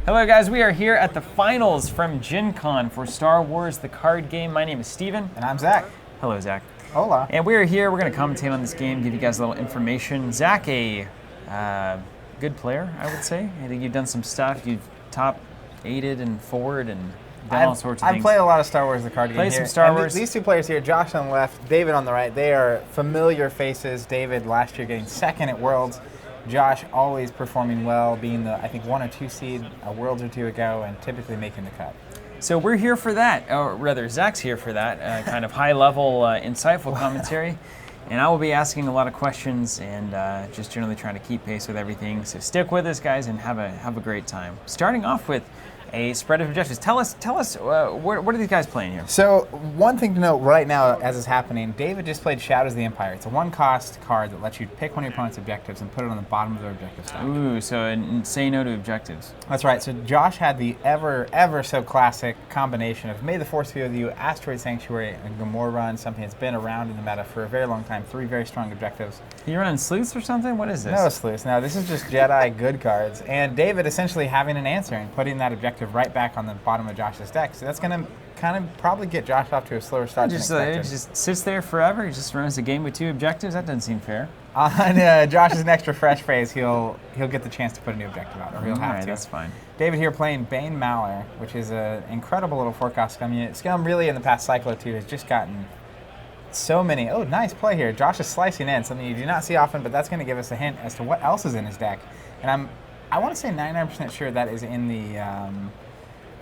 Hello guys, we are here at the finals from GenCon for Star Wars the card game. My name is Steven. And I'm Zach. Hello Zach. Hola. And we are here, we're going to commentate on this game, give you guys a little information. Zach, a good player, I would say. I think you've done some stuff. You've top 8'd and forward and done all sorts of things. I've played a lot of Star Wars the card game Played here. some Star Wars. These two players here, Josh on the left, David on the right, they are familiar faces. David last year getting second at Worlds. Josh always performing well, being the, I think, 1 or 2 seed a Worlds or two ago and typically making the cut. So we're here for that, or rather Zach's here for that, kind of high-level, insightful commentary. And I will be asking a lot of questions and just generally trying to keep pace with everything. So stick with us, guys, and have a great time. Starting off with a spread of objectives. Tell us, what are these guys playing here? So one thing to note right now as it's happening, David just played Shadows of the Empire. It's a 1-cost card that lets you pick one of your opponent's objectives and put it on the bottom of their objective stack. Ooh, so say no to objectives. That's right. So Josh had the ever so classic combination of May the Force be with you, Asteroid Sanctuary, and Gamorra Run, something that's been around in the meta for a very long time. 3 very strong objectives. Are you running sleuths or something? What is this? No sleuths. No, this is just Jedi good cards. And David essentially having an answer and putting that objective right back on the bottom of Josh's deck. So that's going to kind of probably get Josh off to a slower start than expected. He just sits there forever? He just runs the game with 2 objectives? That doesn't seem fair. On Josh's next refresh phase, he'll get the chance to put a new objective out, or he'll have to. That's fine. David here playing Bane Mallor, which is an incredible little 4-cost Scum unit. Scum really in the past cycle or 2 has just gotten so many. Oh, nice play here. Josh is slicing in, something you do not see often, but that's going to give us a hint as to what else is in his deck. And I want to say 99% sure that is in the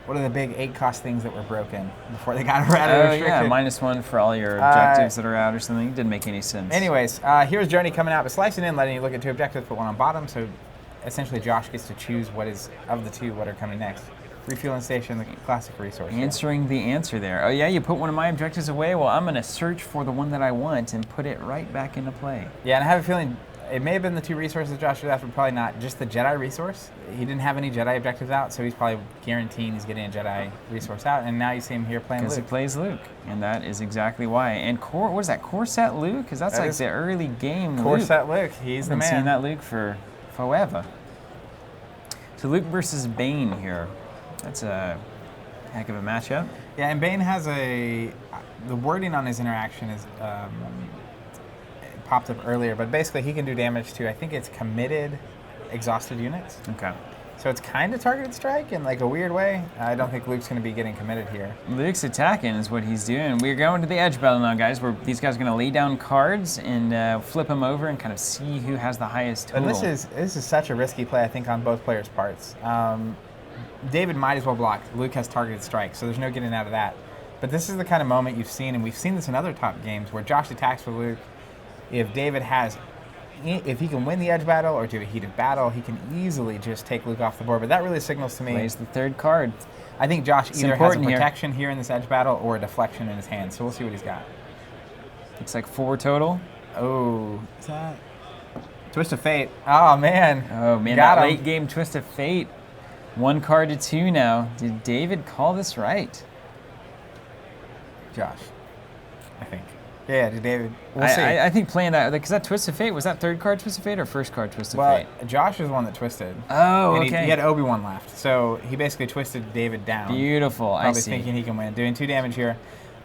what are the big 8-cost things that were broken before they got out of restricted? Yeah, -1 for all your objectives that are out or something. It didn't make any sense. Anyways, here's Journey coming out, but slicing in, letting you look at 2 objectives, put 1 on bottom, so essentially Josh gets to choose what is, of the 2, what are coming next. Refueling station, the classic resource. Answering the answer there. Oh yeah, you put one of my objectives away? Well, I'm going to search for the one that I want and put it right back into play. Yeah, and I have a feeling it may have been the 2 resources Josh was after, but probably not just the Jedi resource. He didn't have any Jedi objectives out, so he's probably guaranteeing he's getting a Jedi resource out, and now you see him here playing Luke. Because he plays Luke, and that is exactly why. And what is that, Corset Luke? Because that's like the early game Corset Luke, he's the man. I've been seeing that Luke for forever. So Luke versus Bane here. That's a heck of a matchup. Yeah, and Bane has the wording on his interaction is popped up earlier, but basically he can do damage to, I think it's committed exhausted units. Okay. So it's kind of targeted strike in like a weird way. I don't think Luke's going to be getting committed here. Luke's attacking is what he's doing. We're going to the edge battle now, guys, where these guys are going to lay down cards and flip them over and kind of see who has the highest total. And this is such a risky play, I think, on both players' parts. David might as well block. Luke has targeted strike, so there's no getting out of that. But this is the kind of moment you've seen, and we've seen this in other top games, where Josh attacks with Luke. If David if he can win the edge battle or do a heated battle, he can easily just take Luke off the board. But that really signals to me. Plays the 3rd card. I think Josh either has a protection here in this edge battle or a deflection in his hand. So we'll see what he's got. Looks like 4 total. Oh, is that Twist of Fate? Oh man. Oh man, that late game Twist of Fate. 1 card to 2 now. Did David call this right? Josh, I think. Yeah, David. We'll see. I think playing that, because that Twist of Fate, was that 3rd card Twist of Fate or 1st card Twist of Fate? Well, Josh was the one that twisted. Oh, and okay. He had Obi-Wan left, so he basically twisted David down. Beautiful, I see. Probably thinking he can win, doing 2 damage here.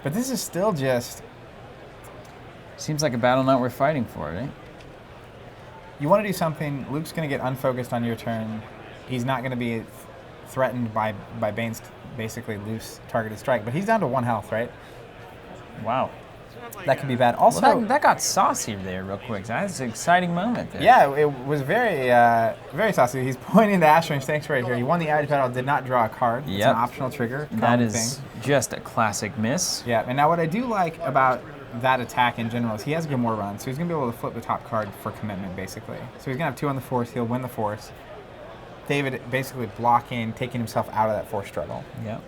But this is still just... Seems like a battle not worth fighting for, right? You want to do something, Luke's going to get unfocused on your turn. He's not going to be threatened by Bane's basically loose targeted strike, but he's down to 1 health, right? Wow. That could be bad. Also, well, that got saucy there real quick. That's an exciting moment there. Yeah, it was very saucy. He's pointing to Asteroid Sanctuary here. He won the edge battle, did not draw a card. It's an optional trigger. That is just a classic miss. Yeah, and now what I do like about that attack in general is he has Gamorra Run, so he's going to be able to flip the top card for commitment, basically. So he's going to have 2 on the Force. He'll win the Force. David basically blocking, taking himself out of that Force struggle. Yep.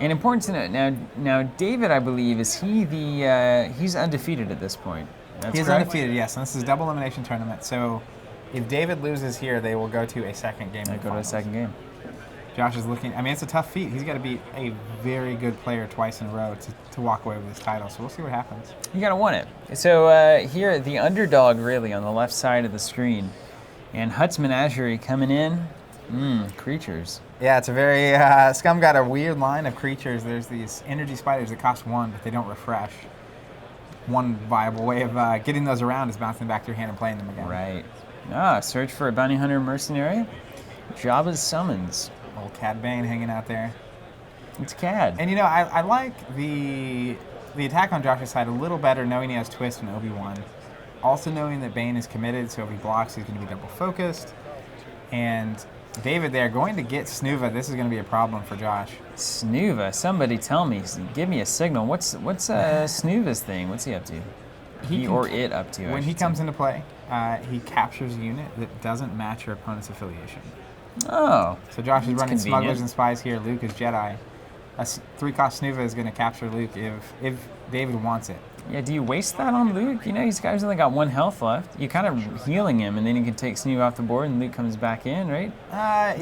And important to note, now David, I believe, he's undefeated at this point. He's undefeated, yes, and this is a double elimination tournament. So if David loses here, they will go to a 2nd game. They go to a 2nd game. Josh is looking, I mean, it's a tough feat. He's got to beat a very good player twice in a row to walk away with his title. So we'll see what happens. You got to want it. So here, the underdog really on the left side of the screen And Hut's Menagerie coming in. Creatures. Yeah, it's a very Scum got a weird line of creatures. There's these energy spiders that cost 1, but they don't refresh. One viable way of getting those around is bouncing back to your hand and playing them again. Right. Search for a bounty hunter mercenary. Jabba's summons. Old Cad Bane hanging out there. It's Cad. And I like the attack on Josh's side a little better, knowing he has Twist and Obi-Wan. Also knowing that Bane is committed, so if he blocks, he's going to be double focused. And David there going to get Snuva. This is going to be a problem for Josh. Snuva, somebody tell me, give me a signal. What's Snuva's thing? What's he up to? It up to? When he comes into play, he captures a unit that doesn't match your opponent's affiliation. Oh. So Josh is running convenient. Smugglers and Spies here. Luke is Jedi. A 3-cost Snuva is going to capture Luke if David wants it. Yeah, do you waste that on Luke? He's only got 1 health left. You're kind of healing him, and then you can take Snuva off the board, and Luke comes back in, right?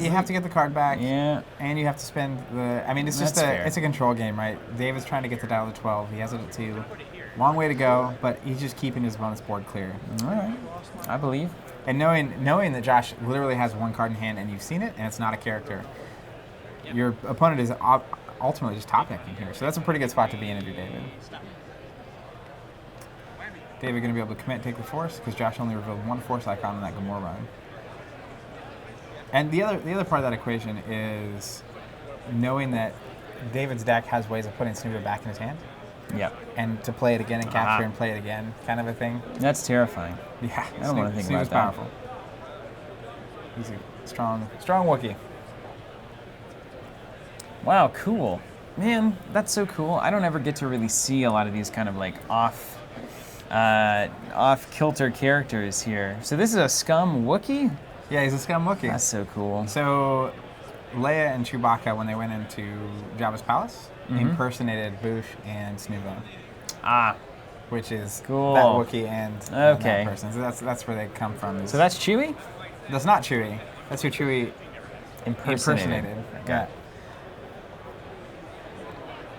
You have to get the card back. Yeah. And you have to spend the... I mean, it's just it's a control game, right? David's trying to get the dial to 12. He has it at 2. Long way to go, but he's just keeping his bonus board clear. All right. I believe. And knowing that Josh literally has 1 card in hand, and you've seen it, and it's not a character, your opponent is ultimately just top decking here. So that's a pretty good spot to be in if you're David. David going to be able to commit, take the Force, because Josh only revealed 1 Force icon in that Gamora run. And the other part of that equation is knowing that David's deck has ways of putting Snuva back in his hand. Yep. And to play it again and capture and play it again, kind of a thing. That's terrifying. Yeah. I don't want to think about that. Powerful. He's a strong Wookiee. Wow, cool. Man, that's so cool. I don't ever get to really see a lot of these kind of like off-kilter characters here. So this is a Scum Wookiee? Yeah, he's a Scum Wookiee. That's so cool. So Leia and Chewbacca, when they went into Jabba's palace, impersonated Boosh and Snuva. Which is cool. That Wookiee and that person. So that's where they come from. So that's Chewie? That's not Chewie. That's who Chewie impersonated. Okay. Yeah.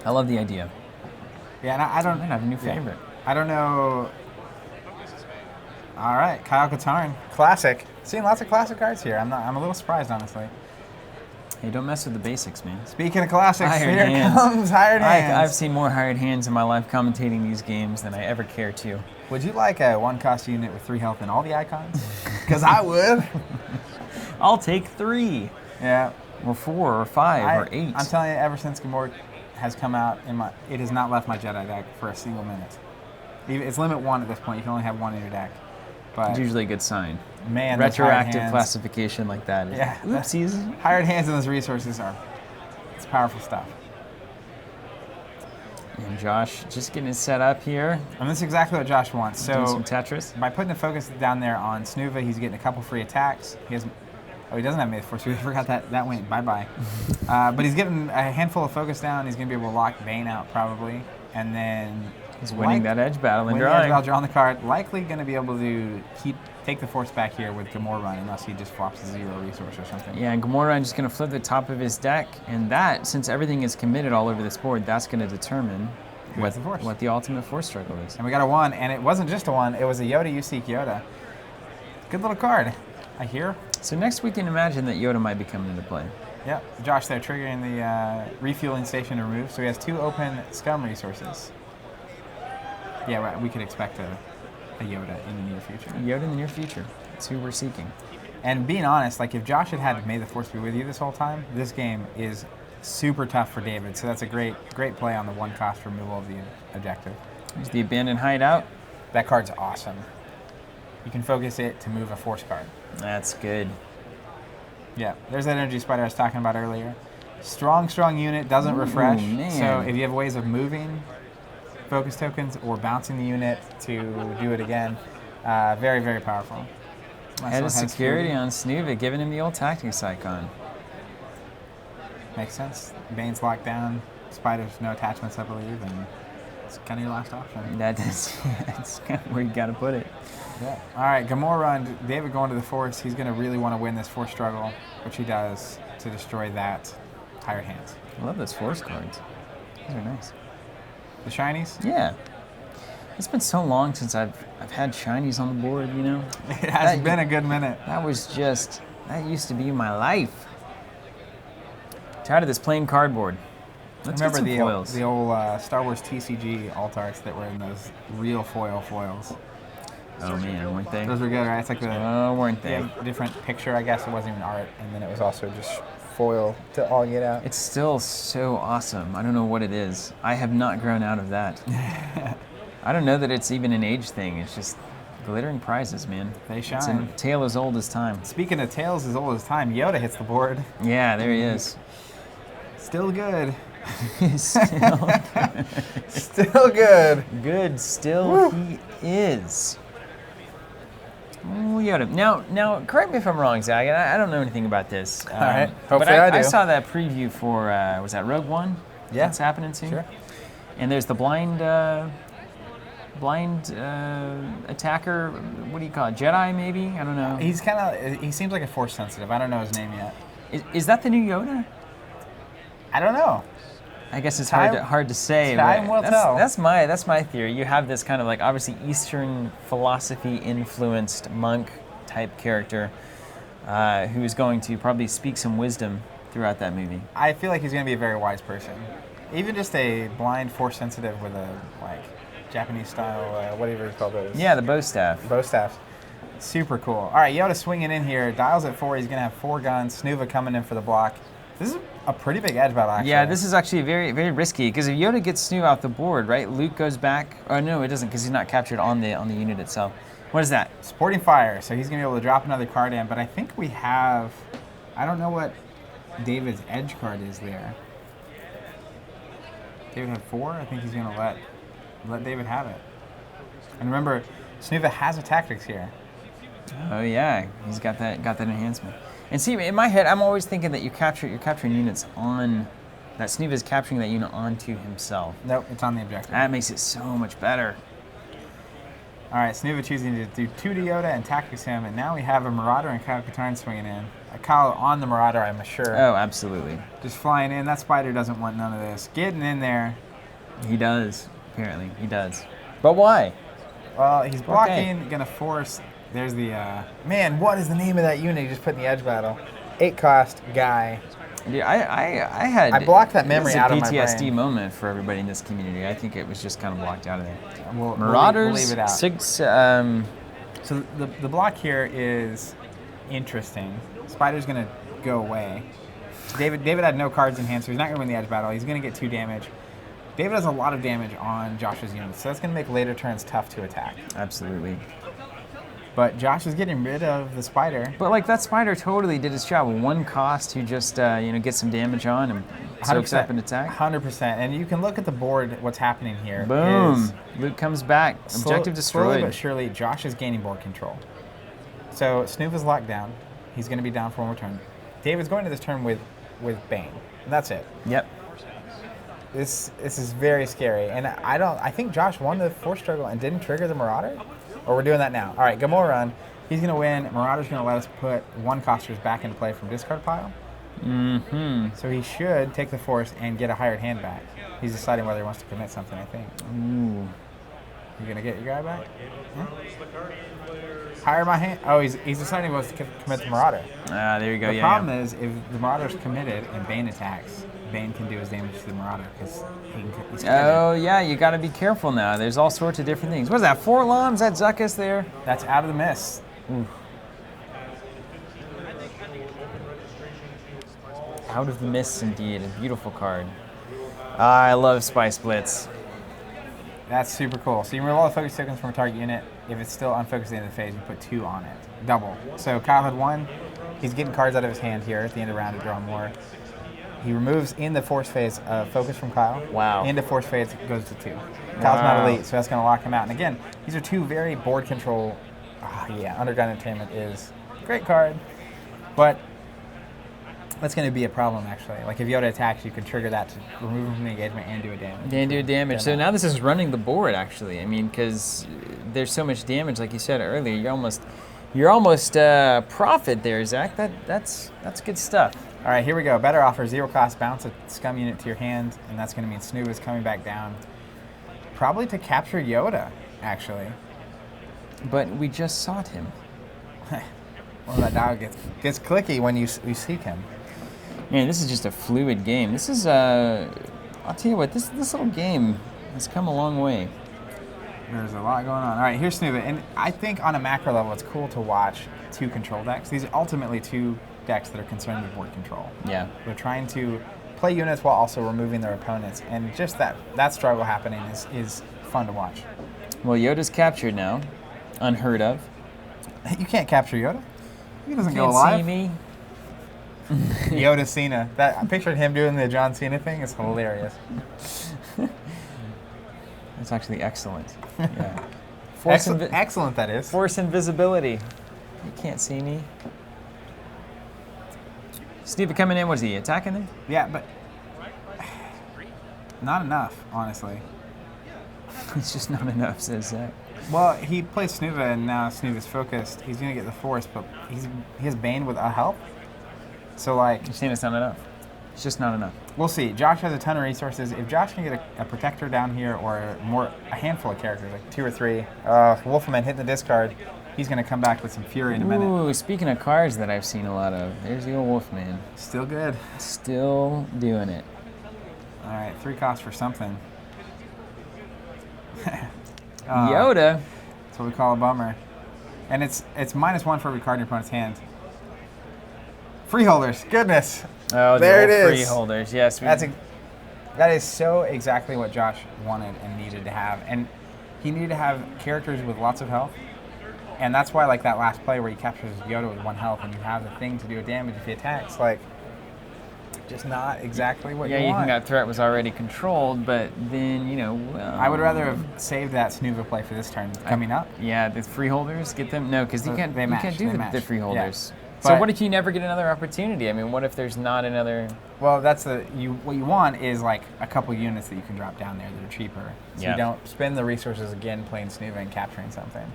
I love the idea. Yeah, and I don't... I have a new favorite. I don't know... All right, Kyle Katarn. Classic. Seeing lots of classic cards here. I'm a little surprised, honestly. Hey, don't mess with the basics, man. Speaking of classics, Hired here hands. comes Hired Hands. I've seen more hired hands in my life commentating these games than I ever care to. Would you like a 1-cost unit with 3 health and all the icons? Because I would. I'll take 3. Yeah. Or 4 or 5 or 8. I'm telling you, ever since Gamora has come out, it has not left my Jedi deck for a single minute. It's limit 1 at this point. You can only have 1 in your deck. But it's usually a good sign. Man, retroactive classification like that. Oopsies. Hired hands and those resources it's powerful stuff. And Josh just getting it set up here. And that's exactly what Josh wants. So doing some Tetris. By putting the focus down there on Snuva, he's getting a couple free attacks. He doesn't have May the Force. We forgot that went bye-bye. But he's getting a handful of focus down. He's going to be able to lock Bane out probably. And then he's winning that edge battle and drawing the card. Likely going to be able to take the Force back here with Gamora run, unless he just flops a 0 resource or something. Yeah, and Gamora run just going to flip the top of his deck, and that, since everything is committed all over this board, that's going to determine what the ultimate Force struggle is. And we got a 1, and it wasn't just a 1. It was a Yoda. You seek Yoda. Good little card. I hear. So next we can imagine that Yoda might be coming into play. Yep, Josh there triggering the refueling station removed, so he has 2 open Scum resources. Yeah, we could expect a Yoda in the near future. Yoda in the near future. That's who we're seeking. And being honest, like if Josh had May the Force be with you this whole time, this game is super tough for David. So that's a great play on the 1-cost removal of the objective. There's the abandoned hideout. That card's awesome. You can focus it to move a Force card. That's good. Yeah, there's that energy spider I was talking about earlier. Strong unit, doesn't refresh. Man. So if you have ways of moving focus tokens or bouncing the unit to do it again, very, very powerful. Head of security on Snuva, giving him the old tactics icon. Makes sense. Bane's locked down. Spider's no attachments, I believe, and it's kind of your last option. That's kind of where you got to put it. Yeah. All right, Gamora and David going to the Force. He's going to really want to win this Force struggle, which he does to destroy that Hired Hands. I love those Force cards. Those are nice. The shinies? Yeah. It's been so long since I've had shinies on the board, you know? It has been a good minute. That used to be my life. Tired of this plain cardboard. Let's Remember get some foils. the old Star Wars TCG alt arts that were in those real foils? Oh man, weren't they? Those were good, right? It's like weren't they? a different picture, I guess. It wasn't even art, and then it was also just foil to all get out. It's still so awesome. I don't know what it is. I have not grown out of that. I don't know that it's even an age thing. It's just glittering prizes, man. They shine. It's a tale as old as time. Speaking of tales as old as time, Yoda hits the board. Yeah, there he is. Still good. Still Still good. good. Still Woo. he is. Oh, Yoda. Now, correct me if I'm wrong, Zach. I don't know anything about this. All right. But Hopefully I do. I saw that preview for was that Rogue One? Yeah. That's happening soon. Sure. And there's the blind attacker. What do you call it? Jedi, maybe? I don't know. He seems like a force sensitive. I don't know his name yet. Is that the new Yoda? I don't know. I guess it's Time- hard to say. time but will tell. That's my theory. You have this kind of like obviously Eastern philosophy influenced monk type character who is going to probably speak some wisdom throughout that movie. I feel like he's going to be a very wise person. Even just a blind force sensitive with a like Japanese style, whatever you call those. Yeah, the bow staff. Bow staffs. Super cool. All right, Yoda swinging in here. Dials at 4. He's going to have 4 guns. Snuva coming in for the block. This is a pretty big edge battle, actually. Yeah, this is actually very, very risky because if Yoda gets Snu out the board, right? Luke goes back. Oh no, it doesn't because he's not captured on the unit itself. What is that? Supporting fire, so he's going to be able to drop another card in. But I think we have. I don't know what David's edge card is there. David had 4. I think he's going to let David have it. And remember, Snuva has a tactics here. Oh yeah, he's got that enhancement. And see, in my head, I'm always thinking that you're capturing units on, that Snuva is capturing that unit onto himself. Nope, it's on the objective. That makes it so much better. All right, Snuva choosing to do 2 to Yoda and tactics him, and now we have a Marauder and Kyle Katarn swinging in. Kyle on the Marauder, I'm sure. Oh, absolutely. Just flying in. That spider doesn't want none of this. Getting in there. He does, apparently. He does. But why? Well, he's blocking, gonna force. There's the, man, what is the name of that unit you just put in the edge battle? 8 cost guy. Dude, I blocked that memory out of my PTSD brain. moment for everybody in this community. I think it was just kind of blocked out of there. We'll Marauders, leave it out. 6, So the block here is interesting. Spider's gonna go away. David had no cards in hand, so he's not gonna win the edge battle. He's gonna get 2 damage. David has a lot of damage on Josh's units, so that's gonna make later turns tough to attack. Absolutely. But Josh is getting rid of the spider. But like that spider totally did its job. 1 cost to just get some damage on and soaks up an attack. 100%. And you can look at the board. What's happening here? Boom! is Luke comes back. Objective Slowly destroyed. but surely, Josh is gaining board control. So Snoop is locked down. He's going to be down for 1 more turn. David's going to this turn with Bane. And that's it. Yep. This is very scary. And I think Josh won the force struggle and didn't trigger the Marauder. Or we're doing that now. All right, Gamora run. He's going to win. Marauder's going to let us put 1-costers back into play from discard pile. Mm-hmm. So he should take the force and get a hired hand back. He's deciding whether he wants to commit something, I think. Ooh. You going to get your guy back? Yeah. Hire my hand. Oh, he's deciding he wants to commit the Marauder. There you go. The problem is, if the Marauder's committed and Bane attacks, Bane can do his damage to the Marauder because he's committed. Oh, yeah, you got to be careful now. There's all sorts of different things. What is that, 4 Lons? That Zuckus there? That's out of the mist. Oof. Out of the Mists, indeed. A beautiful card. I love Spice Blitz. That's super cool. So you remove all the focus tokens from a target unit. If it's still unfocused at the end of the phase, you put 2 on it. Double. So Kyle had 1. He's getting cards out of his hand here at the end of the round to draw more. He removes in the force phase focus from Kyle. Wow. Into force phase goes to 2. Kyle's not elite, so that's going to lock him out. And again, these are 2 very board control. Underground Entertainment is a great card, but that's going to be a problem actually. Like if Yoda attacks, you can trigger that to remove him from the engagement and do a damage. And do damage. So now this is running the board actually. I mean, because there's so much damage, like you said earlier. You're almost profit there, Zach. That's good stuff. All right, here we go. Better offer, 0 cost, bounce a Scum unit to your hand, and that's going to mean Snoop is coming back down. Probably to capture Yoda. actually. But we just sought him. Well, that dial gets clicky when you seek him. Man, this is just a fluid game. This is, I'll tell you what, this little game has come a long way. There's a lot going on. All right, here's Snuva. And I think on a macro level, it's cool to watch two control decks. These are ultimately two decks that are concerned with board control. Yeah. They're trying to play units while also removing their opponents. And just that struggle happening is fun to watch. Well, Yoda's captured now. Unheard of. You can't capture Yoda. He doesn't go Can't alive. see me. Yoda Cena. I pictured him doing the John Cena thing. It's hilarious. That's actually excellent. Yeah. Excellent, that is. Force invisibility. You can't see me. Steve coming in, was he attacking him? Yeah, but not enough, honestly. It's just not enough, says Zach. Well, he plays Snuva, and now Snuva's focused. He's going to get the Force, but he has Bane with a help. So, like... You're saying it's not enough. It's just not enough. We'll see. Josh has a ton of resources. If Josh can get a Protector down here or a handful of characters, like 2 or 3, Wolfman hitting the discard, he's going to come back with some fury in a minute. Ooh, speaking of cards that I've seen a lot of, there's the old Wolfman. Still good. Still doing it. All right, 3 costs for something. Yoda. That's what we call a bummer. And it's -1 for every card in your opponent's hand. Freeholders, goodness. Oh, there it is. Freeholders, yes. That is so exactly what Josh wanted and needed to have. And he needed to have characters with lots of health. And that's why, like, that last play where he captures Yoda with 1 health and you have the thing to do damage if he attacks, like, just not exactly what you want. Yeah, you think that threat was already controlled, but then, you know, well... I would rather have saved that Snuva play for this turn coming up. Yeah, the Freeholders, get them... No, because you can't do the Freeholders. Yeah. So what if you never get another opportunity? I mean, what if there's not another... Well, that's what you want is, like, a couple units that you can drop down there that are cheaper. So you don't spend the resources again playing Snuva and capturing something.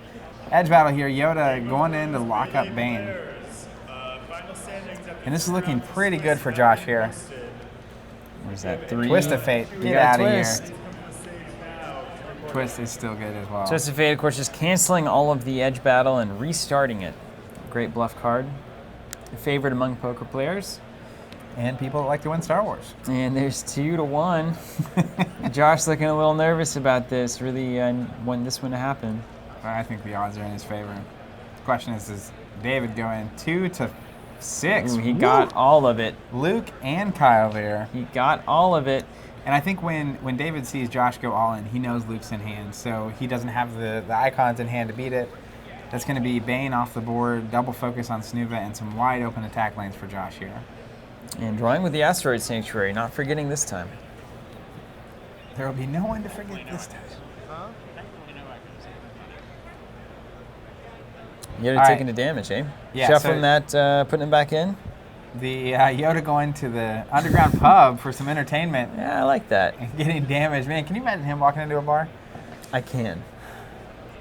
Edge battle here, Yoda going in to lock up Bane. And this is looking pretty good for Josh here. Where's that? 3? Twist of Fate. Get out of here. Twist is still good as well. Twist of Fate, of course, just canceling all of the edge battle and restarting it. Great bluff card. A favorite among poker players. And people that like to win Star Wars. And there's 2 to 1. Josh looking a little nervous about this. Really want this one to happen. I think the odds are in his favor. The question is, does David go in 2 to 6? Ooh, he got all of it. Luke and Kyle there. He got all of it. And I think when David sees Josh go all in, he knows Luke's in hand, so he doesn't have the icons in hand to beat it. That's going to be Bane off the board, double focus on Snuva, and some wide open attack lanes for Josh here. And drawing with the Asteroid Sanctuary, not forgetting this time. There will be no one to forget this time. Yoda taking the damage, eh? Yeah, shuffling that, putting him back in. The Yoda going to the underground pub for some entertainment. Yeah, I like that. And getting damaged. Man, can you imagine him walking into a bar? I can.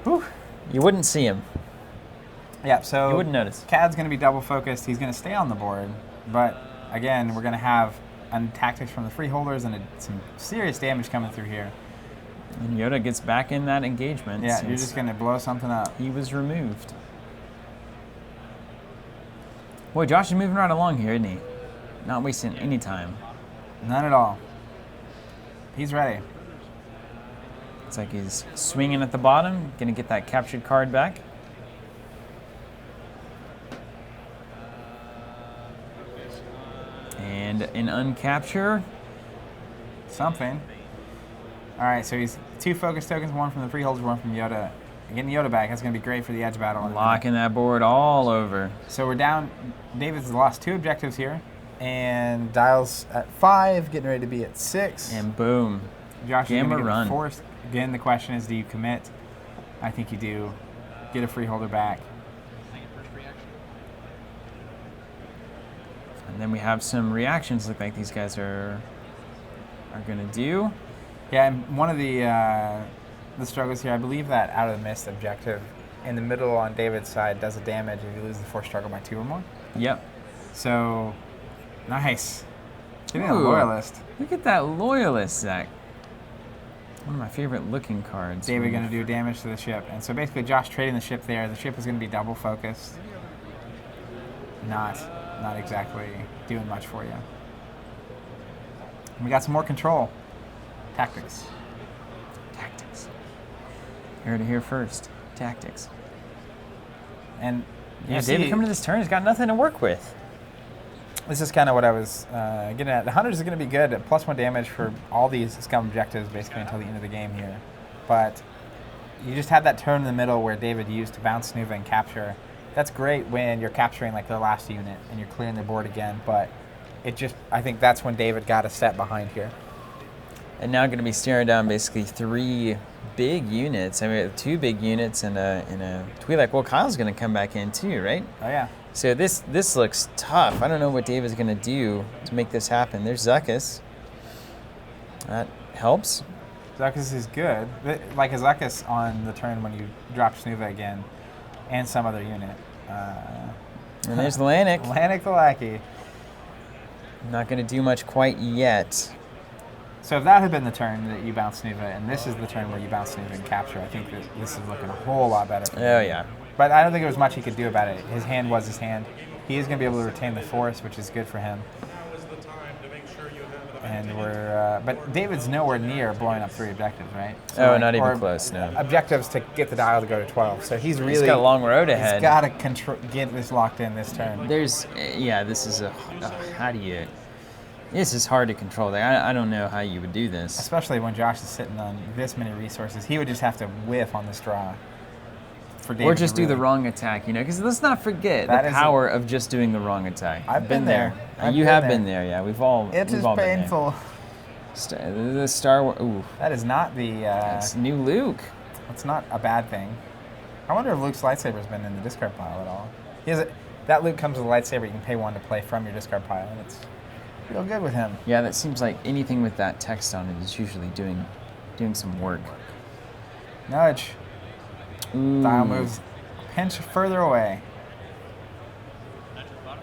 Whew. You wouldn't see him. Yeah, so you wouldn't notice. Cad's going to be double focused. He's going to stay on the board. But, again, we're going to have tactics from the Freeholders and some serious damage coming through here. And Yoda gets back in that engagement. Yeah, you're just going to blow something up. He was removed. Boy, Josh is moving right along here, isn't he? Not wasting any time. None at all. He's ready. It's like he's swinging at the bottom, going to get that captured card back. And an uncapture. Something. All right, so he's 2 focus tokens, 1 from the Freeholders, 1 from Yoda. Getting Yoda back, that's going to be great for the edge battle. Locking that board all over. So we're down. David's lost 2 objectives here. And Dial's at 5, getting ready to be at 6. And boom. Josh is going to get run. forced. Again, the question is, do you commit? I think you do. Get a Freeholder back. And then we have some reactions look like these guys are going to do. Yeah, and one of the struggles here, I believe that Out of the Mist objective in the middle on David's side does a damage if you lose the Force struggle by 2 or more. Yep. So, nice. Getting a Loyalist. Look at that Loyalist, Zach. One of my favorite looking cards. David going to do damage to the ship. And so basically Josh trading the ship there. The ship is going to be double focused. Not exactly doing much for you. And we got some more control. Tactics. Tactics. You heard it here first. Tactics. And yeah, David coming to this turn, he's got nothing to work with. This is kind of what I was getting at. The Hunters are going to be good at +1 damage for all these Scum objectives basically until the end of the game here. But you just had that turn in the middle where David used to bounce Snuva and capture. That's great when you're capturing like the last unit and you're clearing the board again, but I think that's when David got a step behind here. And now going to be staring down basically 3 big units. I mean, 2 big units and a Twi'lek. Well, Kyle's going to come back in too, right? Oh, yeah. So this looks tough. I don't know what David's going to do to make this happen. There's Zuckuss. That helps. Zuckuss is good. Like a Zuckuss on the turn when you drop Snuva again and some other unit. And there's Lanik. Lanik the Lackey. Not going to do much quite yet. So if that had been the turn that you bounce Snuva, and this is the turn where you bounce Snuva and capture, I think that this is looking a whole lot better for Oh, him. yeah. But I don't think there was much he could do about it. His hand was his hand. He is going to be able to retain the force, which is good for him. And but David's nowhere near blowing up 3 objectives, right? So not even close, no. Objectives to get the dial to go to 12. So he's got a long road ahead. He's got to get this locked in this turn. This is this is hard to control. I don't know how you would do this. Especially when Josh is sitting on this many resources. He would just have to whiff on this draw. Or just do the wrong attack, because let's not forget the power of just doing the wrong attack. I've been there. You have been there, yeah. We've all It is painful. The Star Wars. Ooh. That is not the. It's new Luke. That's not a bad thing. I wonder if Luke's lightsaber's been in the discard pile at all. That Luke comes with a lightsaber. You can pay 1 to play from your discard pile, and it's real good with him. Yeah, that seems like anything with that text on it is usually doing some work. Nudge. Ooh. Dial moves a pinch further away.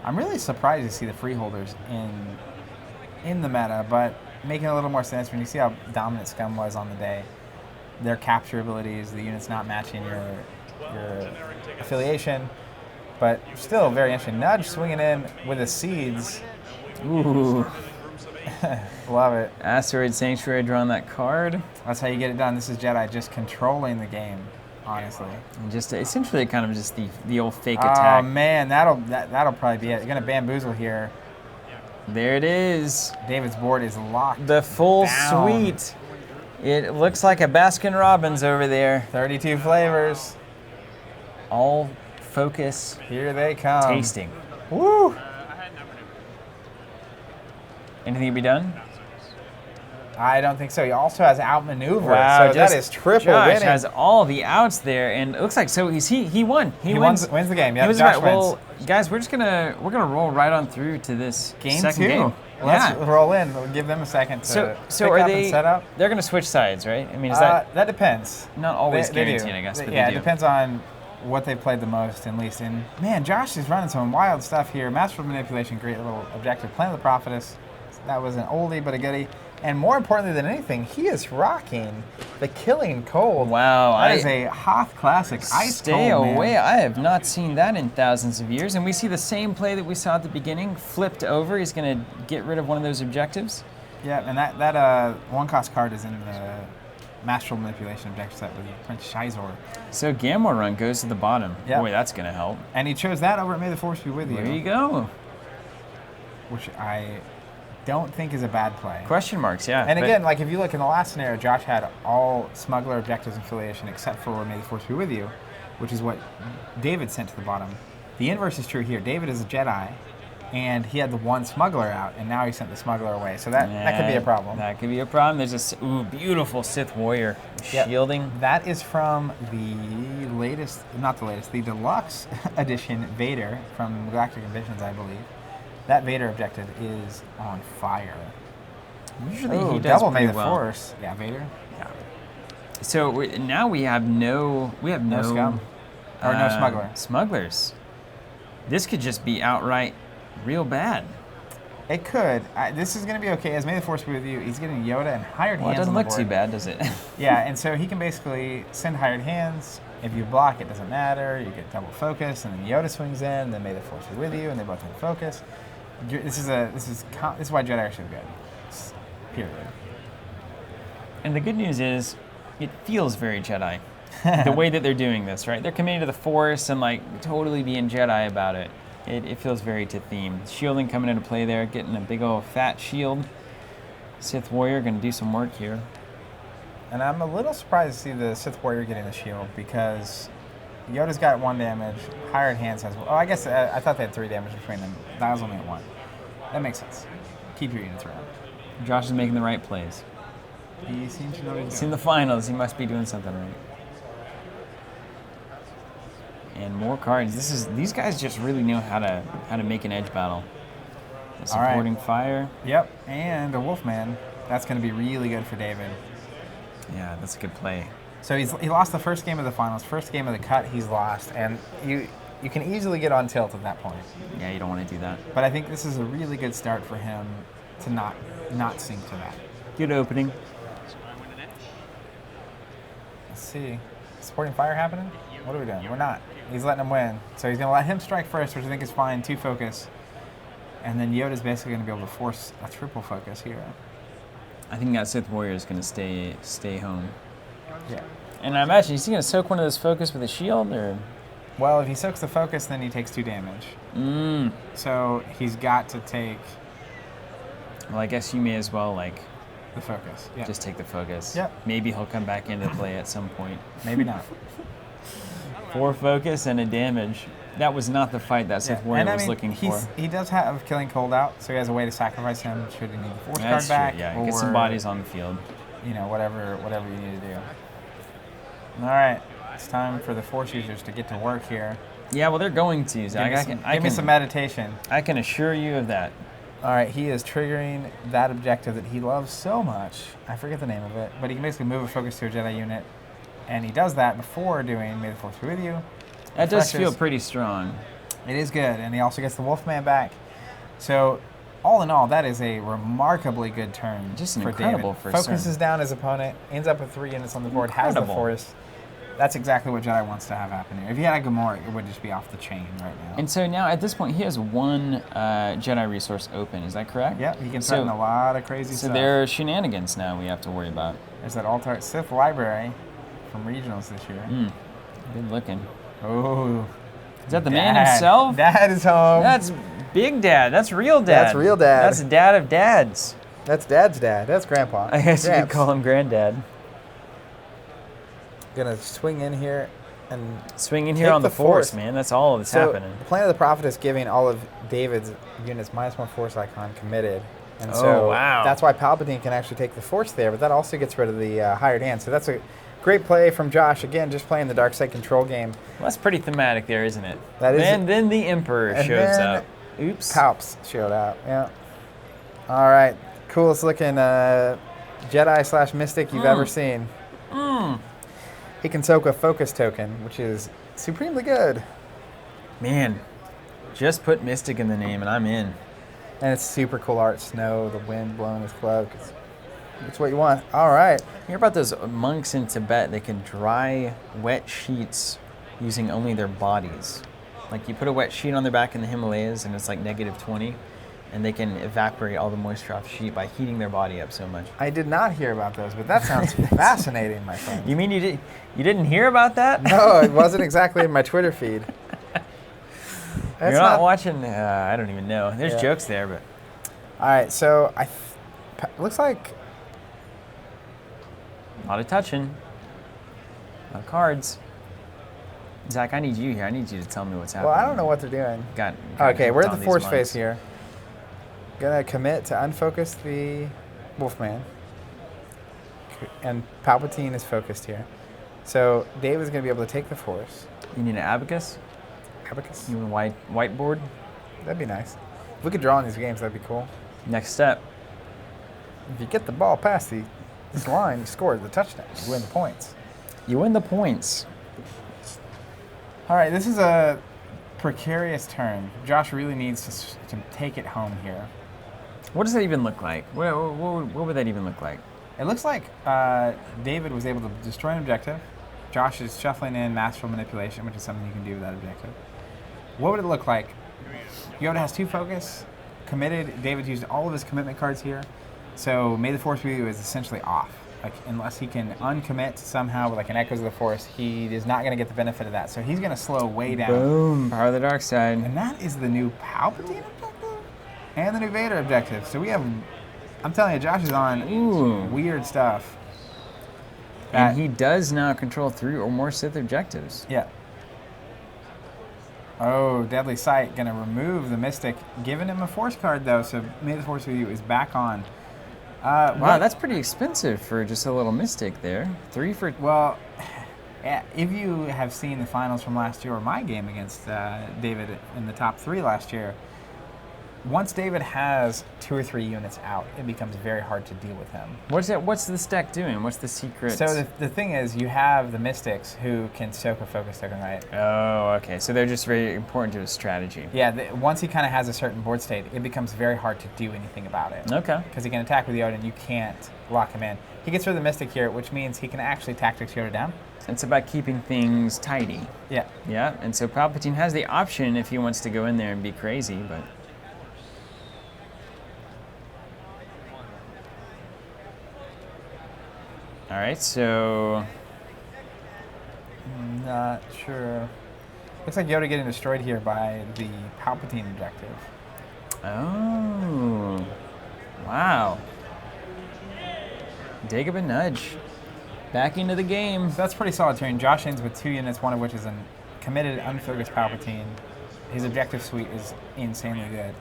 I'm really surprised to see the freeholders in the meta, but making a little more sense when you see how dominant Scum was on the day. Their capture abilities, the units not matching your affiliation, but still very interesting. Nudge swinging in with the seeds. Ooh. Love it. Asteroid Sanctuary drawing that card. That's how you get it done. This is Jedi just controlling the game, honestly. And just essentially kind of just the old fake attack. Oh man, that'll probably be it. You're gonna bamboozle here. There it is. David's board is locked. The full down. suite. It looks like a Baskin Robbins over there. 32 flavors. All focus. Here they come. Tasting. Woo! Anything to be done? I don't think so. He also has outmaneuver. Wow, so that is triple Josh winning. has all the outs there, and it looks like he won. He wins the game. Yeah, Josh wins. Well, guys, we're gonna roll right on through to this second game. Let's roll in. We'll give them a second to so pick are up they? and set up. They're gonna switch sides, right? I mean, is that depends. Not always They guaranteed, do. I guess. But yeah, they do. It depends on what they played the most and least. And man, Josh is running some wild stuff here. Masterful manipulation, great little objective. Plan of the Prophetess. That was an oldie but a goodie. And more importantly than anything, he is rocking the Killing Cold. Wow. That is a Hoth classic. Stay away. I have not seen that in thousands of years. And we see the same play that we saw at the beginning, flipped over. He's going to get rid of one of those objectives. Yeah, and that one-cost card is in the Masterful Manipulation objective set with Prince Shizor. So Gamma Run goes to the bottom. Yep. Boy, that's going to help. And he chose that over May the Force be with you. There you go. Which I don't think is a bad play. Question marks, yeah. And again, like if you look in the last scenario, Josh had all Smuggler objectives and affiliation except for May the Force be with you, which is what David sent to the bottom. The inverse is true here. David is a Jedi, and he had the one Smuggler out, and now he sent the Smuggler away. So that could be a problem. That could be a problem. There's a beautiful Sith Warrior shielding. That is from the latest, not the latest, the deluxe edition Vader from Galactic Ambitions, I believe. That Vader objective is on fire. Usually he does double May pretty the well. Force. Yeah, Vader. Yeah. So now we have no Scum. Or no Smuggler. Smugglers. This could just be outright real bad. It could. This is going to be okay. As May the Force be with you, he's getting Yoda and hired Well, it hands doesn't on the look too board. bad, does it? Yeah, and so he can basically send hired hands. If you block, it doesn't matter. You get double focus, and then Yoda swings in. And then May the Force be with you, and they both have focus. This is why Jedi are so good. Period. And the good news is, it feels very Jedi. The way that they're doing this, right? They're committing to the Force and like totally being Jedi about it. It feels very to theme. Shielding coming into play there, getting a big old fat shield. Sith Warrior going to do some work here. And I'm a little surprised to see the Sith Warrior getting the shield because Yoda's got 1 damage. Hired hands has. Oh, I guess I thought they had 3 damage between them. That was only at 1. That makes sense. Keep your units around. Josh is making the right plays. He seems to know what he's It's doing. in the finals. He must be doing something right. And more cards. These guys just really know how to make an edge battle. The supporting fire. Yep, and a Wolfman. That's going to be really good for David. Yeah, that's a good play. So he lost the first game of the finals, first game of the cut. He's lost, and you can easily get on tilt at that point. Yeah, you don't want to do that. But I think this is a really good start for him to not sink to that. Good opening. Let's see. Supporting fire happening? What are we doing? We're not. He's letting him win. So he's going to let him strike first, which I think is fine. 2 focus. And then Yoda's basically going to be able to force a triple focus here. I think that Sith Warrior is going to stay home. Yeah. And I imagine, is he going to soak one of those focus with a shield, or? Well, if he soaks the focus, then he takes 2 damage. So he's got to take Well, I guess you may as well, like, the focus. Yeah. just take the focus. Yep. Maybe he'll come back into play at some point. Maybe not. 4 focus and a damage. That was not the fight that Sith Warrior was looking for. He does have Killing Cold out, so he has a way to sacrifice him should he need the Force That's card back. true, yeah. Or, Get some bodies on the field. You know, whatever you need to do. All right. It's time for the Force users to get to work here. Yeah, well, they're going to, Zach. Give me some meditation. I can assure you of that. All right, he is triggering that objective that he loves so much. I forget the name of it, but he can basically move a focus to a Jedi unit, and he does that before doing May the Force be with you. That does feel pretty strong. It is good, and he also gets the Wolfman back. So, all in all, that is a remarkably good turn. Just an for incredible David. first Focuses turn. down his opponent, ends up with 3 units on the board, has the Incredible. Force. That's exactly what Jedi wants to have happen here. If he had a Gamora, it would just be off the chain right now. And so now, at this point, he has 1 Jedi resource open. Is that correct? Yeah, he can threaten a lot of crazy So stuff. there are shenanigans now we have to worry about. There's that Alt-Art Sith library from regionals this year. Good looking. Oh. Is that the man himself? Dad is home. That's Big Dad. That's real dad. That's real dad. That's dad of dads. That's Dad's dad. That's Grandpa. I guess you could call him granddad. Gonna swing in here and Swing in here take on the the force, Force. man. That's all that's so happening. the plan of the Prophet is giving all of David's units -1 Force icon committed. And Oh, so wow. that's why Palpatine can actually take the Force there, but that also gets rid of the hired hand. So that's a great play from Josh. Again, just playing the dark side control game. Well, that's pretty thematic there, isn't it? That is And then the Emperor And shows then up. Oops. Palps showed up. Yeah. All right. Coolest looking Jedi/Mystic you've ever seen. He can soak a focus token, which is supremely good. Man, just put Mystic in the name and I'm in. And it's super cool art. Snow, the wind blowing his cloak. It's what you want. All right. Hear about those monks in Tibet? They can dry wet sheets using only their bodies. Like you put a wet sheet on their back in the Himalayas and it's like -20, and they can evaporate all the moisture off the sheet by heating their body up so much. I did not hear about those, but that sounds fascinating, my friend. You mean you didn't hear about that? No, it wasn't exactly in my Twitter feed. You're not watching. I don't even know. There's Yeah. jokes there, but All right, so looks like a lot of touching. A lot of cards. Zach, I need you here. I need you to tell me what's happening. well, I don't know what they're doing. Got Okay, we're hooked at on the these Force monks. phase here. Gonna commit to unfocus the Wolfman. And Palpatine is focused here. So David's gonna be able to take the Force. You need an abacus? Abacus. You want a whiteboard? That'd be nice. If we could draw in these games, that'd be cool. Next step. If you get the ball past this line, you score the touchdown. You win the points. You win the points. All right, this is a precarious turn. Josh really needs to take it home here. What does that even look like? What would that even look like? It looks like David was able to destroy an objective. Josh is shuffling in masterful manipulation, which is something you can do with that objective. What would it look like? Yoda has 2 focus, committed. David used all of his commitment cards here. So May the Force be with you is essentially off. Like, unless he can uncommit somehow with like an Echoes of the Force, he is not going to get the benefit of that. So he's going to slow way down. Boom, power of the dark side. And that is the new Palpatine objective and the new Vader objective. So we have, I'm telling you, Josh is on weird stuff. And he does now control 3 or more Sith objectives. Yeah. Oh, Deadly Sight going to remove the Mystic, giving him a Force card though. So May the Force with you is back on. Wow, that's pretty expensive for just a little Mystic there. 3 for... Well, yeah, if you have seen the finals from last year or my game against David in the top 3 last year, once David has 2 or 3 units out, it becomes very hard to deal with him. What's this deck doing? What's the secret? So the thing is, you have the Mystics who can soak a focus token, right? Oh, okay. So they're just very important to his strategy. Yeah, once he kind of has a certain board state, it becomes very hard to do anything about it. Okay. Because he can attack with Yoda and you can't lock him in. He gets rid of the Mystic here, which means he can actually tactics Yoda down. It's about keeping things tidy. Yeah. Yeah, and so Palpatine has the option if he wants to go in there and be crazy, but... All right, so... Not sure. Looks like Yoda getting destroyed here by the Palpatine objective. Oh, wow. Dagobah Nudge. Back into the game. So that's pretty solid turn. Josh ends with 2 units, one of which is a committed, unfocused Palpatine. His objective suite is insanely good.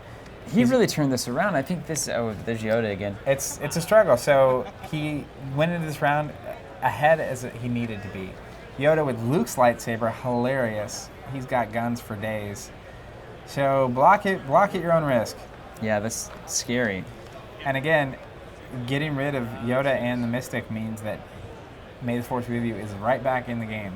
He really turned this around. I think this... Oh, there's Yoda again. It's a struggle. So he went into this round ahead as he needed to be. Yoda with Luke's lightsaber, hilarious. He's got guns for days. So block it at your own risk. Yeah, that's scary. And again, getting rid of Yoda and the Mystic means that May the Force be with you is right back in the game.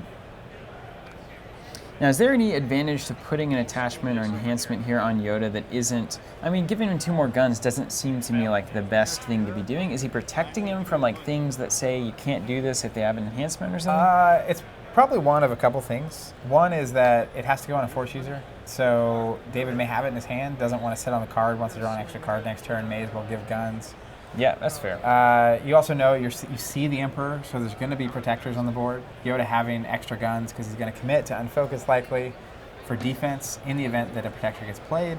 Now, is there any advantage to putting an attachment or enhancement here on Yoda that isn't... I mean, giving him 2 more guns doesn't seem to me like the best thing to be doing. Is he protecting him from like things that say you can't do this if they have an enhancement or something? It's probably one of a couple things. One is that it has to go on a Force user. So David may have it in his hand, doesn't want to sit on the card, wants to draw an extra card next turn, may as well give guns. Yeah, that's fair. You also know you see the Emperor, so there's going to be protectors on the board. Yoda having extra guns because he's going to commit to unfocus likely for defense in the event that a protector gets played.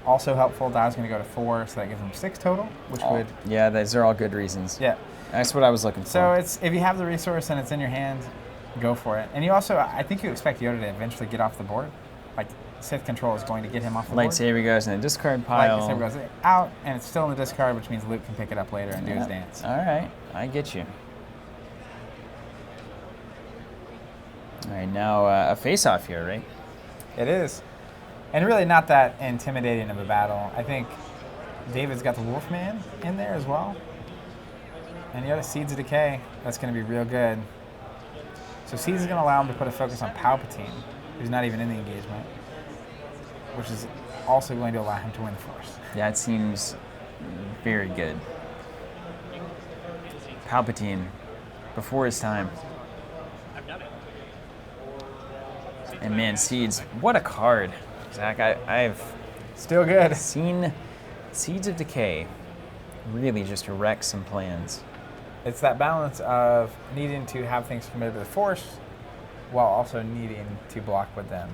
Also helpful, Dai's going to go to 4, so that gives him 6 total, which would... Yeah, those are all good reasons. Yeah. That's what I was looking for. So if you have the resource and it's in your hand, go for it. And you also, I think you expect Yoda to eventually get off the board. Like, Sith control is going to get him off the board. Lightsaber goes in the discard pile. Lightsaber goes out, and it's still in the discard, which means Luke can pick it up later and do his dance. All right, I get you. All right, now a face-off here, right? It is. And really not that intimidating of a battle. I think David's got the Wolfman in there as well. And Yoda Seeds of Decay, that's going to be real good. So Seeds is going to allow him to put a focus on Palpatine, who's not even in the engagement, which is also going to allow him to win the Force. That seems very good. Palpatine, before his time. And man, Seeds, what a card. Zach, I've Still good. seen Seeds of Decay really just wreck some plans. It's that balance of needing to have things committed to the Force while also needing to block with them.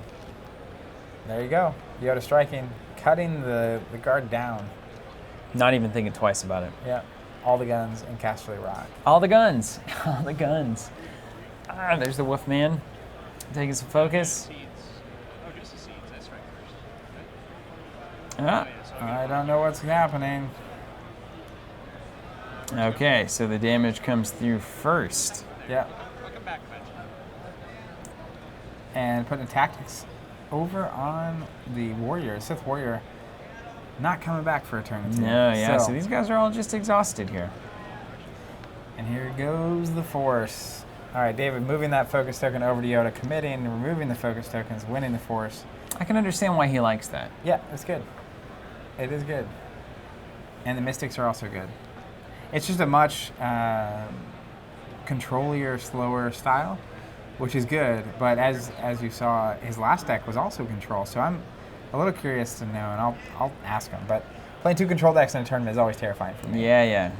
There you go. Yoda striking, cutting the guard down. Not even thinking twice about it. Yeah. All the guns in Casterly Rock. All the guns. All the guns. Ah, there's the Wolfman. Taking some focus. Ah. I don't know what's happening. Okay, so the damage comes through first. Yeah. And putting tactics over on the warrior, Sith warrior, not coming back for a turn or two. No, yeah, so these guys are all just exhausted here. And here goes the Force. All right, David, moving that focus token over to Yoda, committing, removing the focus tokens, winning the Force. I can understand why he likes that. Yeah, it's good. It is good. And the Mystics are also good. It's just a much controllier, slower style, which is good. But as you saw, his last deck was also control. So I'm a little curious to know, and I'll ask him. But playing 2 control decks in a tournament is always terrifying for me. Yeah.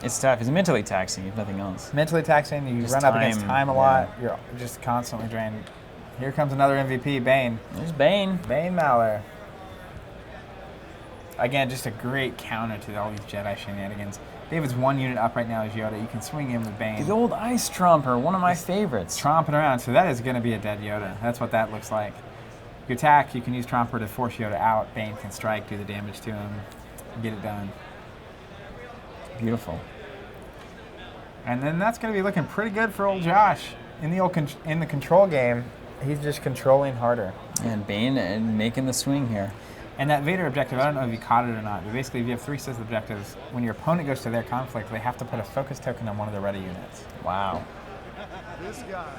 It's tough. It's mentally taxing, if nothing else. Mentally taxing. You Just run up against time a lot. yeah. You're just constantly drained. Here comes another MVP, Bane. There's Bane. Bane Mauler. Again, just a great counter to all these Jedi shenanigans. David's 1 unit up right now as Yoda. You can swing him with Bane. The old Ice Tromper, one of my favorites. Tromping around. So that is going to be a dead Yoda. That's what that looks like. You attack, you can use Tromper to force Yoda out. Bane can strike, do the damage to him, get it done. Beautiful. And then that's going to be looking pretty good for old Josh. In the control game, he's just controlling harder. And Bane making the swing here. And that Vader objective, I don't know if you caught it or not, but basically if you have 3 Sith objectives, when your opponent goes to their conflict, they have to put a focus token on one of the ready units. Wow.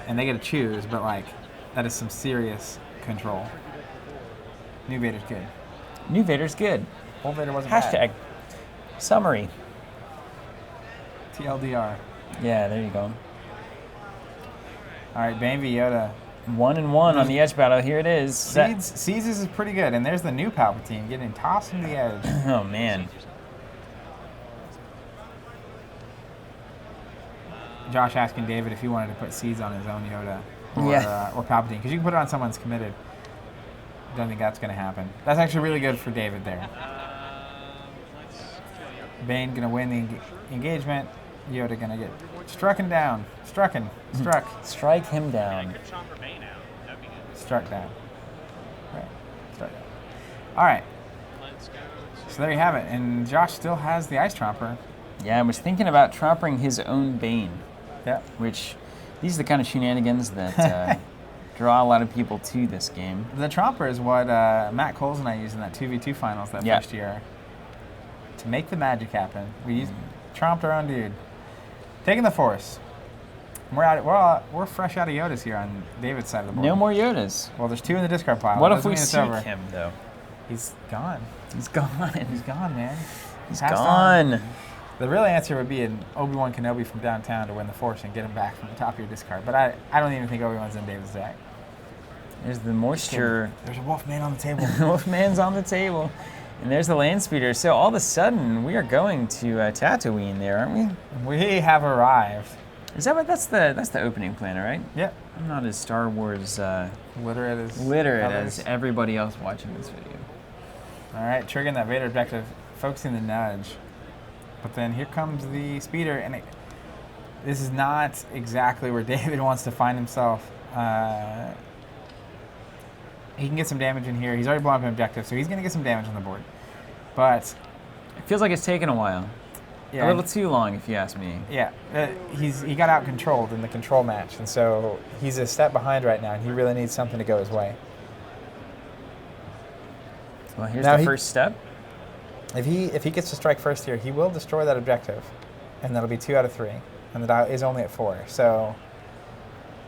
And they get to choose, but like, that is some serious control. New Vader's good. New Vader's good. Old Vader wasn't Hashtag. bad. Summary. TLDR. Yeah, there you go. All right, Bane v Yoda. 1-1 on the edge battle. Here it is. Seeds is pretty good, and there's the new Palpatine getting tossed into the edge. Oh, man. Josh asking David if he wanted to put seeds on his own Yoda or Palpatine, because you can put it on someone's committed. Don't think that's going to happen. That's actually really good for David there. Bane going to win the engagement. Yoda going to get struck down. Struck. Strike him down. Struck down. Right. Struck down. All right. So there you have it. And Josh still has the Ice Tromper. Yeah, I was thinking about trompering his own Bane. Yeah. Which, these are the kind of shenanigans that draw a lot of people to this game. The Tromper is what Matt Coles and I used in that 2v2 finals that first year. To make the magic happen, we tromped our own dude. Taking the Force. We're fresh out of Yodas here on David's side of the board. No more Yodas. Well, there's 2 in the discard pile. What if we seek seek him, though? He's gone. He's gone. He's gone, man. He's Passed gone. on. The real answer would be an Obi-Wan Kenobi from downtown to win the Force and get him back from the top of your discard. But I don't even think Obi-Wan's in David's deck. There's the moisture. There's a Wolfman on the table. Wolfman's on the table. And there's the land speeder. So all of a sudden, we are going to Tatooine there, aren't we? We have arrived. Is that what? That's the opening planet, right? Yep. I'm not as Star Wars literate as everybody else watching this video. All right, triggering that Vader objective, focusing the nudge. But then here comes the speeder, and this is not exactly where David wants to find himself. He can get some damage in here. He's already blown up an objective, so he's going to get some damage on the board. But it feels like it's taken a while. Yeah, a little too long, if you ask me. Yeah, he got out controlled in the control match, and so he's a step behind right now, and he really needs something to go his way. Well, here's the first step. If he gets to strike first here, he will destroy that objective, and that'll be 2 out of 3, and the dial is only at 4. So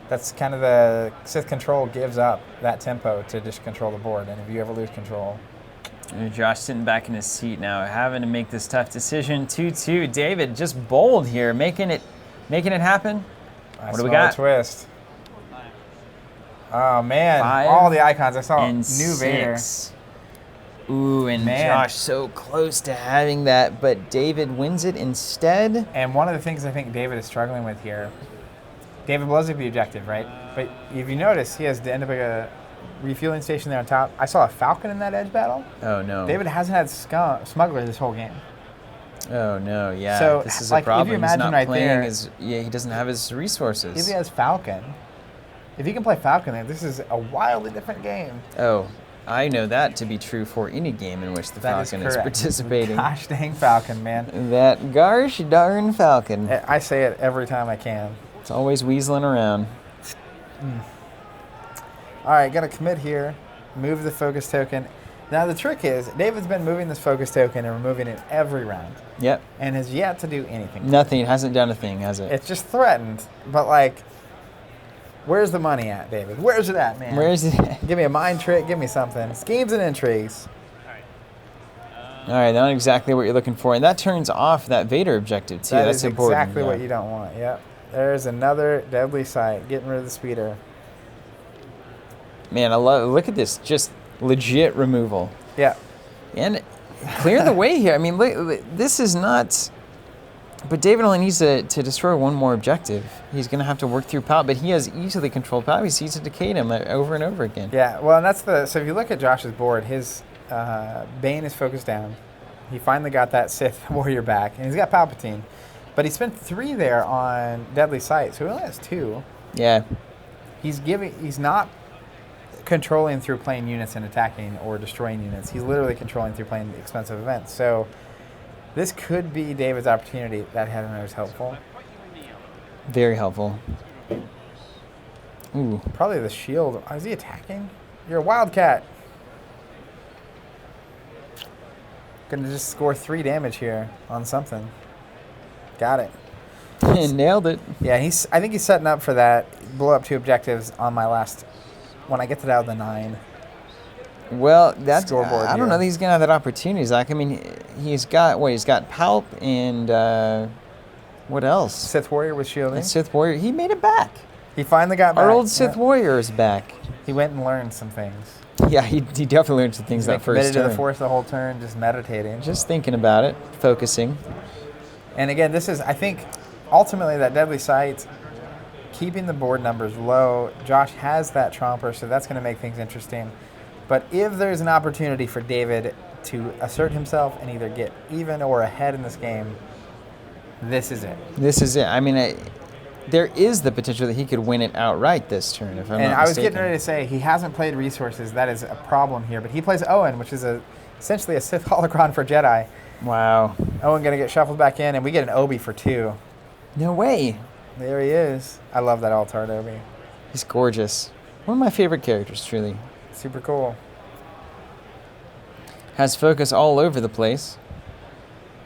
that's kind of the Sith control gives up that tempo to just control the board, and if you ever lose control. Josh sitting back in his seat now, having to make this tough decision. 2-2. David just bold here, making it happen. What do we got? Twist. Oh man, 5 all the icons. I saw and new 6. Vader. Ooh, and Man. Josh so close to having that, but David wins it instead. And one of the things I think David is struggling with here, David blows up the objective, right? But if you notice, he has the end of a refueling station there on top. I saw a Falcon in that edge battle. Oh no. David hasn't had Smuggler this whole game. Oh no, yeah. So, this is like, a problem. if you imagine He's not right playing there, he doesn't have his resources. If he has Falcon, if he can play Falcon there, this is a wildly different game. Oh, I know that to be true for any game in which the Falcon is participating. Gosh dang Falcon, man. That gosh darn Falcon. I say it every time I can. It's always weaseling around. All right, got to commit here. Move the focus token. Now the trick is, David's been moving this focus token and removing it every round. Yep. And has yet to do anything. Nothing. It hasn't done a thing, has it? It's just threatened. But like, where's the money at, David? Where's it at, man? Where is it? Give me a mind trick. Give me something. Schemes and intrigues. All right, not exactly what you're looking for. And that turns off that Vader objective, too. That That's is important. exactly what you don't want. Yep. There's another deadly sight. Getting rid of the speeder. Man, look at this. Just legit removal. Yeah. And clear the way here. I mean, this is not... But David only needs to destroy one more objective. He's going to have to work through power, but he has easily controlled power. He sees to decay him over and over again. Yeah, well, and that's the... So if you look at Josh's board, his Bane is focused down. He finally got that Sith warrior back, and he's got Palpatine. But he spent 3 there on Deadly Sight, so he only has 2. Yeah. He's not controlling through playing units and attacking or destroying units. He's literally controlling through playing expensive events. So this could be David's opportunity. That Headhunter is helpful. Very helpful. Ooh. Probably the shield. Is he attacking? You're a Wildcat. Gonna just score 3 damage here on something. Got it. Nailed it. Yeah, I think he's setting up for that. Blow up 2 objectives on my last... When I get to down the 9. Well, that's... Scoreboard I don't know that he's going to have that opportunity, Zach. I mean, he's got... What, he's got Palp and... what else? Sith Warrior with shielding. And Sith Warrior. He made it back. He finally got back. Our old Sith Warrior is back. He went and learned some things. Yeah, he definitely learned some things that first committed turn. to the Force the whole turn, just meditating. Just thinking about it, focusing. And again, this is, I think, ultimately that Deadly Sight, keeping the board numbers low. Josh has that Tromper, so that's going to make things interesting. But if there's an opportunity for David to assert himself and either get even or ahead in this game, this is it. This is it. I mean, there is the potential that he could win it outright this turn, if I'm not mistaken. And I was getting ready to say, he hasn't played Resources. That is a problem here. But he plays Owen, which is essentially a Sith holocron for Jedi. Wow. Owen going to get shuffled back in, and we get an Obi for 2. No way. There he is. I love that Altard Obi. He's gorgeous. One of my favorite characters, truly. Super cool. Has focus all over the place.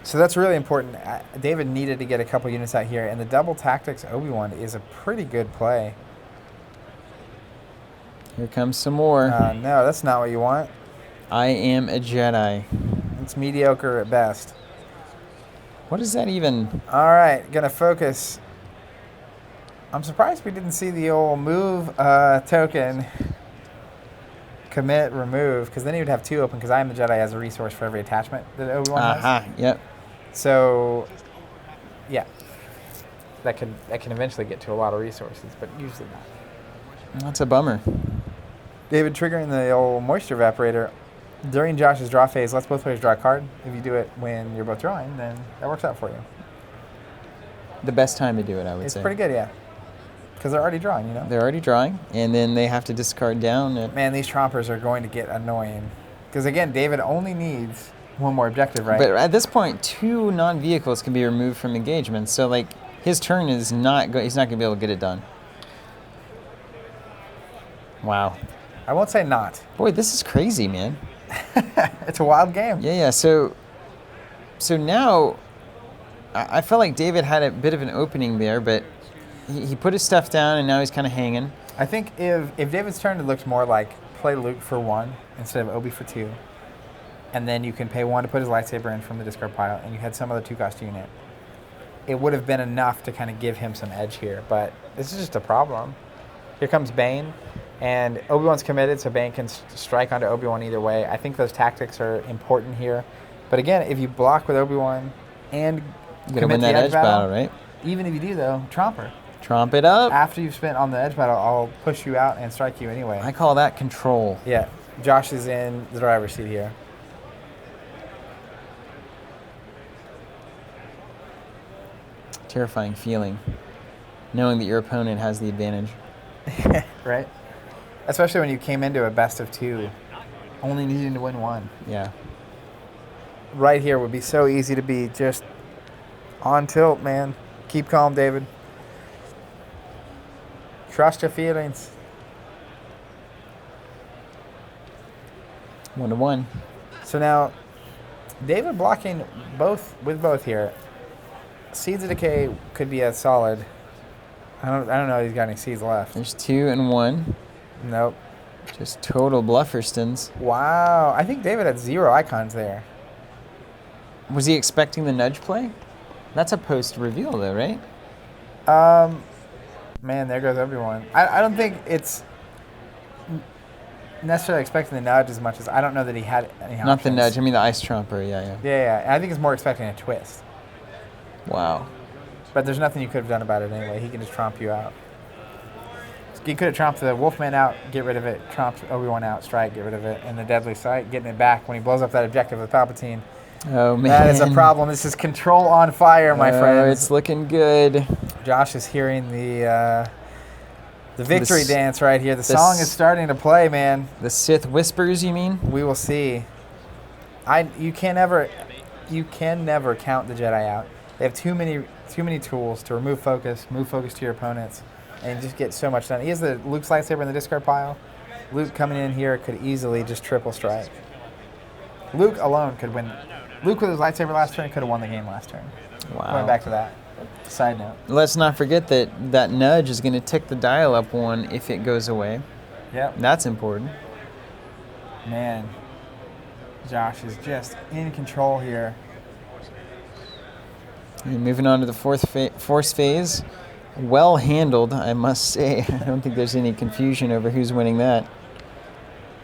So that's really important. David needed to get a couple units out here, and the double tactics Obi-Wan is a pretty good play. Here comes some more. No, that's not what you want. I am a Jedi. It's mediocre at best. What is that even? All right, gonna focus. I'm surprised we didn't see the old move token. Commit, remove, because then he would have 2 open, because I am the Jedi has a resource for every attachment that Obi-Wan has. Aha, yep. So, yeah, that can eventually get to a lot of resources, but usually not. That's a bummer. David triggering the old moisture evaporator during Josh's draw phase lets both players draw a card. If you do it when you're both drawing, then that works out for you. The best time to do it, I would say. It's pretty good, yeah. Because they're already drawing, you know? They're already drawing, and then they have to discard down. Man, these Trompers are going to get annoying. Because, again, David only needs 1 more objective, right? But at this point, 2 non-vehicles can be removed from engagement. So, like, his turn is not... he's not going to be able to get it done. Wow. I won't say not. Boy, this is crazy, man. It's a wild game. Yeah. So now, I felt like David had a bit of an opening there, but he put his stuff down, and now he's kind of hanging. I think if David's turn, it looks more like play Luke for 1 instead of Obi for 2. And then you can pay 1 to put his lightsaber in from the discard pile, and you had some other 2-cost unit. It would have been enough to kind of give him some edge here, but this is just a problem. Here comes Bane, and Obi-Wan's committed, so Bane can strike onto Obi-Wan either way. I think those tactics are important here. But again, if you block with Obi-Wan and You gotta win that edge battle, right? even if you do, though, Tromper. Tromp it up. After you've spent on the edge battle, I'll push you out and strike you anyway. I call that control. Yeah, Josh is in the driver's seat here. Terrifying feeling, knowing that your opponent has the advantage. Right? Especially when you came into a best of 2, only needing to win 1. Yeah. Right here would be so easy to be just on tilt, man. Keep calm, David. Trust your feelings. 1-1. So now, David blocking with both here. Seeds of Decay could be a solid. I don't know if he's got any seeds left. There's 2 and 1. Nope. Just total blufferstons. Wow. I think David had 0 icons there. Was he expecting the nudge play? That's a post-reveal, though, right? Man, there goes Obi-Wan. I don't think it's necessarily expecting the nudge as much as I don't know that he had any options. Not the nudge. I mean the ice trumper. Yeah. Yeah. I think it's more expecting a twist. Wow. But there's nothing you could have done about it anyway. He can just tromp you out. He could have tromped the Wolfman out, get rid of it, tromped Obi-Wan out, strike, get rid of it, and the Deadly Sight, getting it back when he blows up that objective with Palpatine. Oh, man. That is a problem. This is control on fire, my friends. It's looking good. Josh is hearing the victory dance right here. The song is starting to play, man. The Sith whispers, you mean? We will see. You can never count the Jedi out. They have too many tools to remove focus, move focus to your opponents, and just get so much done. He has the Luke's lightsaber in the discard pile. Luke coming in here could easily just triple strike. Luke alone could win. Luke with his lightsaber last turn could have won the game last turn. Wow. Going back to that. Side note. Let's not forget that nudge is going to tick the dial up one if it goes away. Yep. That's important. Man, Josh is just in control here. And moving on to the force phase. Well handled, I must say. I don't think there's any confusion over who's winning that.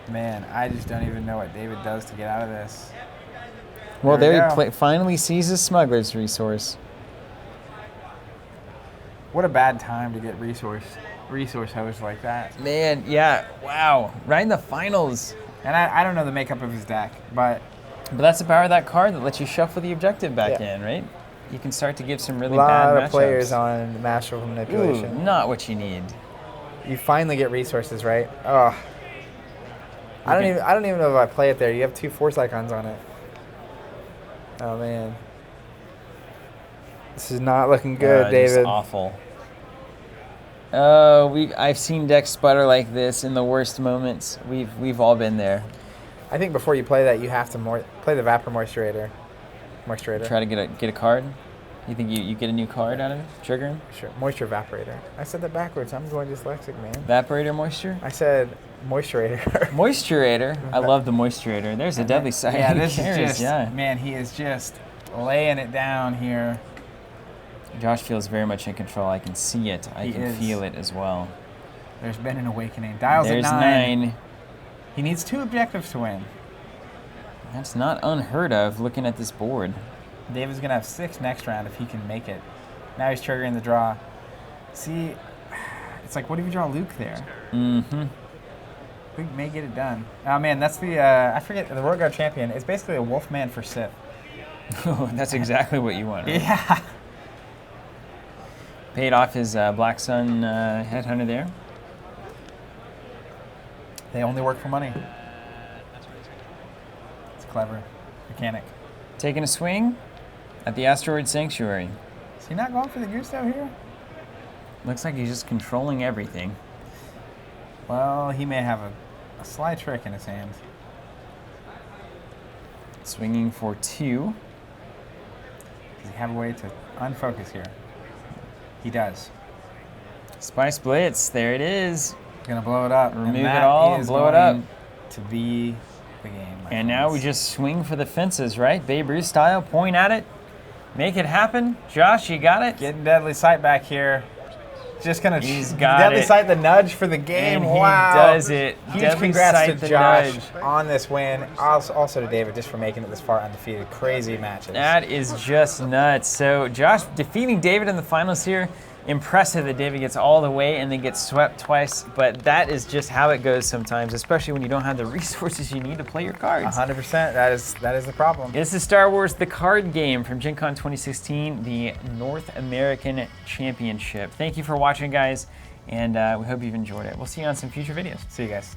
Man, I just don't even know what David does to get out of this. Well, there he finally sees his smuggler's resource. What a bad time to get resource hosed like that. Man, yeah, wow. Right in the finals. And I don't know the makeup of his deck, but that's the power of that card that lets you shuffle the objective back in, right? You can start to give some really bad matchups. A lot of players on masterful manipulation. Ooh, not what you need. You finally get resources, right? Oh. I don't even know if I play it there. You have 2 force icons on it. Oh man. This is not looking good, David. It's awful. Oh, I've seen decks sputter like this in the worst moments. We've all been there. I think before you play that, you have to play the Vapor Moisturator. Try to get a card. You think you get a new card out of it? Trigger him? Sure. Moisture Evaporator. I said that backwards. I'm going dyslexic, man. Evaporator moisture? I said Moisturator. Moisturator. I love the Moisturator. There's a Deadly Sight. Yeah, this is just, man, he is just laying it down here. Josh feels very much in control. I can see it. I can feel it as well. There's been an awakening. Dial's at 9. There's 9. He needs 2 objectives to win. That's not unheard of looking at this board. David's going to have 6 next round if he can make it. Now he's triggering the draw. See, it's like, what if you draw Luke there? Mm-hmm. Luke may get it done. Oh, man, that's the, I forget, the Royal Guard champion. It's basically a Wolfman for Sith. That's exactly what you want, right? Yeah. Paid off his Black Sun headhunter there. They only work for money. It's clever. Mechanic. Taking a swing at the Asteroid Sanctuary. Is he not going for the Gusto here? Looks like he's just controlling everything. Well, he may have a sly trick in his hands. Swinging for 2. Does he have a way to unfocus here? He does. Spice Blitz, there it is. He's going to blow it up. Remove it all, blow it up. To be the game. And now we just swing for the fences, right? Babe Ruth style, point at it. Make it happen. Josh, you got it? Getting Deadly Sight back here. Just going to got Deadly Sight the nudge for the game. And wow. He does it. Huge Deadly congrats Sight to Josh on this win. Also to David just for making it this far undefeated. Crazy matches. That is just nuts. So Josh defeating David in the finals here. Impressive that David gets all the way and then gets swept twice, but that is just how it goes sometimes, especially when you don't have the resources you need to play your cards. 100%. That is the problem. This is Star Wars The Card Game from GenCon 2016, the North American Championship. Thank you for watching, guys, and we hope you've enjoyed it. We'll see you on some future videos. See you guys.